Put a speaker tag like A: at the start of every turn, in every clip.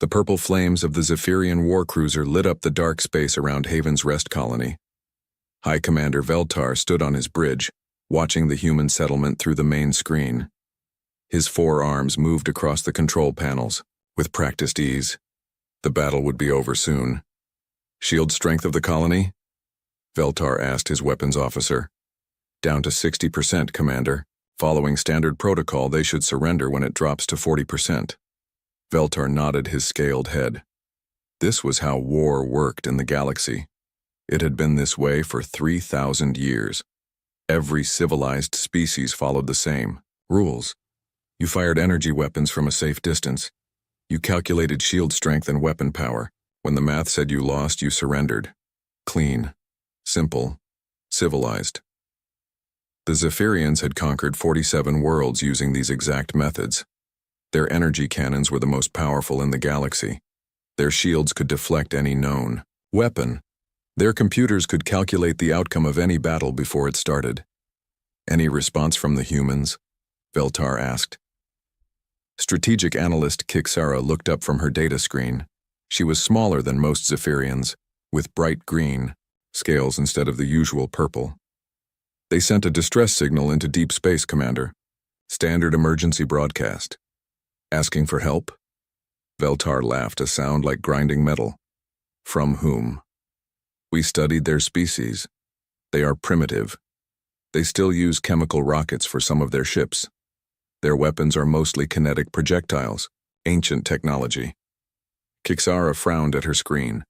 A: The purple flames of the Zephyrian war cruiser lit up the dark space around Haven's Rest colony. High Commander Veltar stood on his bridge, watching the human settlement through the main screen. His 4 arms moved across the control panels, with practiced ease. The battle would be over soon. Shield strength of the colony? Veltar asked his weapons officer. Down to 60%, Commander. Following standard protocol, they should surrender when it drops to 40%. Veltar nodded his scaled head. This was how war worked in the galaxy. It had been this way for 3,000 years. Every civilized species followed the same rules. You fired energy weapons from a safe distance. You calculated shield strength and weapon power. When the math said you lost, you surrendered. Clean, simple, civilized. The Zephyrians had conquered 47 worlds using these exact methods. Their energy cannons were the most powerful in the galaxy. Their shields could deflect any known weapon. Their computers could calculate the outcome of any battle before it started. Any response from the humans? Veltar asked. Strategic analyst Kixara looked up from her data screen. She was smaller than most Zephyrians, with bright green scales instead of the usual purple. They sent a distress signal into deep space, Commander. Standard emergency broadcast. Asking for help? Veltar laughed, a sound like grinding metal. From whom? We studied their species. They are primitive. They still use chemical rockets for some of their ships. Their weapons are mostly kinetic projectiles, ancient technology. Kixara frowned at her screen.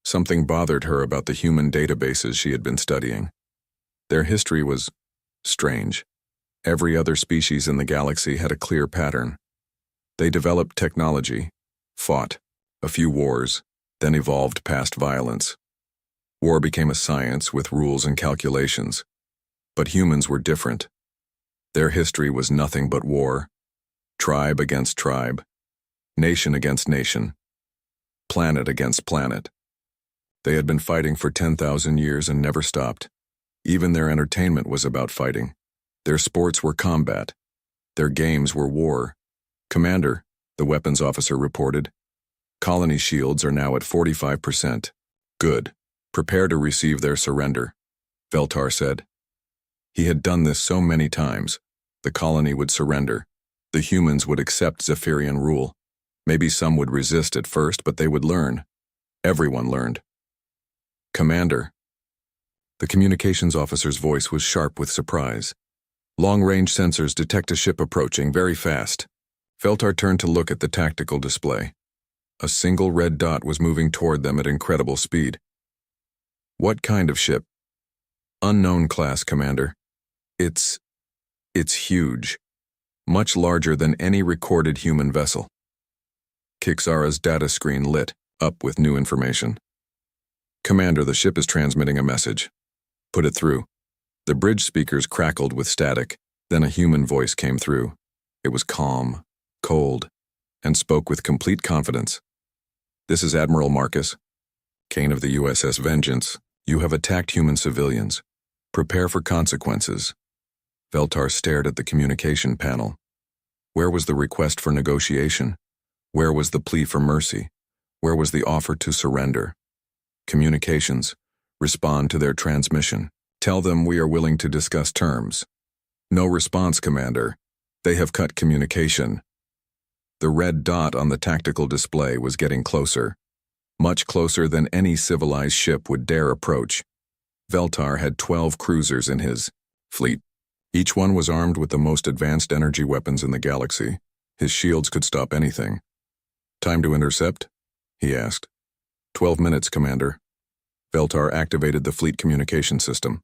A: Something bothered her about the human databases she had been studying. Their history was strange. Every other species in the galaxy had a clear pattern. They developed technology, fought a few wars, then evolved past violence. War became a science with rules and calculations. But humans were different. Their history was nothing but war. Tribe against tribe. Nation against nation. Planet against planet. They had been fighting for 10,000 years and never stopped. Even their entertainment was about fighting. Their sports were combat. Their games were war. Commander, the weapons officer reported. Colony shields are now at 45%. Good. Prepare to receive their surrender, Veltar said. He had done this so many times. The colony would surrender. The humans would accept Zephyrian rule. Maybe some would resist at first, but they would learn. Everyone learned. Commander. The communications officer's voice was sharp with surprise. Long-range sensors detect a ship approaching very fast. Veltar turned to look at the tactical display. A single red dot was moving toward them at incredible speed. What kind of ship? Unknown class, Commander. It's huge. Much larger than any recorded human vessel. Kixara's data screen lit up with new information. Commander, the ship is transmitting a message. Put it through. The bridge speakers crackled with static, then a human voice came through. It was calm, cold, and spoke with complete confidence. This is Admiral Marcus, Kane of the USS Vengeance. You have attacked human civilians. Prepare for consequences. Veltar stared at the communication panel. Where was the request for negotiation? Where was the plea for mercy? Where was the offer to surrender? Communications. Respond to their transmission. Tell them we are willing to discuss terms. No response, Commander. They have cut communication. The red dot on the tactical display was getting closer. Much closer than any civilized ship would dare approach. Veltar had 12 cruisers in his fleet. Each one was armed with the most advanced energy weapons in the galaxy. His shields could stop anything. Time to intercept? He asked. 12 minutes, Commander. Veltar activated the fleet communication system.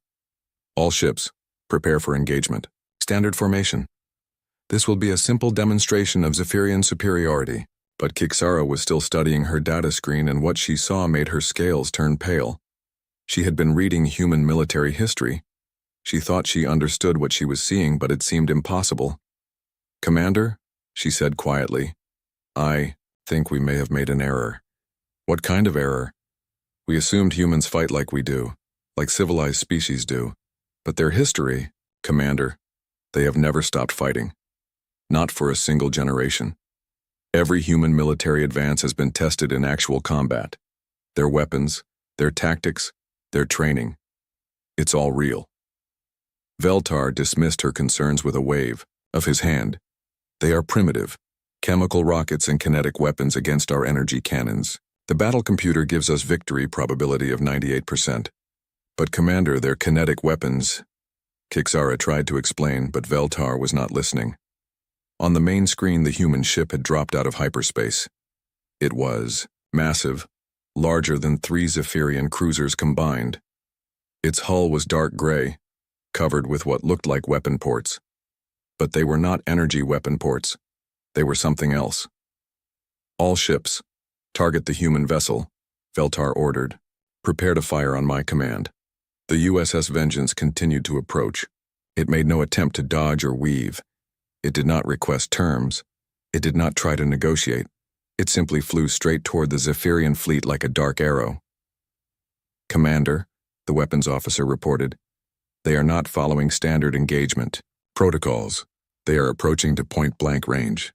A: All ships, prepare for engagement. Standard formation. This will be a simple demonstration of Zephyrian superiority. But Kixara was still studying her data screen, and what she saw made her scales turn pale. She had been reading human military history. She thought she understood what she was seeing, but it seemed impossible. Commander, she said quietly, I think we may have made an error. What kind of error? We assumed humans fight like we do, like civilized species do. But their history, Commander, they have never stopped fighting. Not for a single generation. Every human military advance has been tested in actual combat. Their weapons, their tactics, their training. It's all real. Veltar dismissed her concerns with a wave of his hand. They are primitive, chemical rockets and kinetic weapons against our energy cannons. The battle computer gives us victory probability of 98%. But Commander, they're kinetic weapons. Kixara tried to explain, but Veltar was not listening. On the main screen, the human ship had dropped out of hyperspace. It was massive, larger than 3 Zephyrian cruisers combined. Its hull was dark gray, covered with what looked like weapon ports. But they were not energy weapon ports. They were something else. All ships, target the human vessel, Veltar ordered. Prepare to fire on my command. The USS Vengeance continued to approach. It made no attempt to dodge or weave. It did not request terms. It did not try to negotiate. It simply flew straight toward the Zephyrian fleet like a dark arrow. Commander, the weapons officer reported, they are not following standard engagement protocols. They are approaching to point-blank range.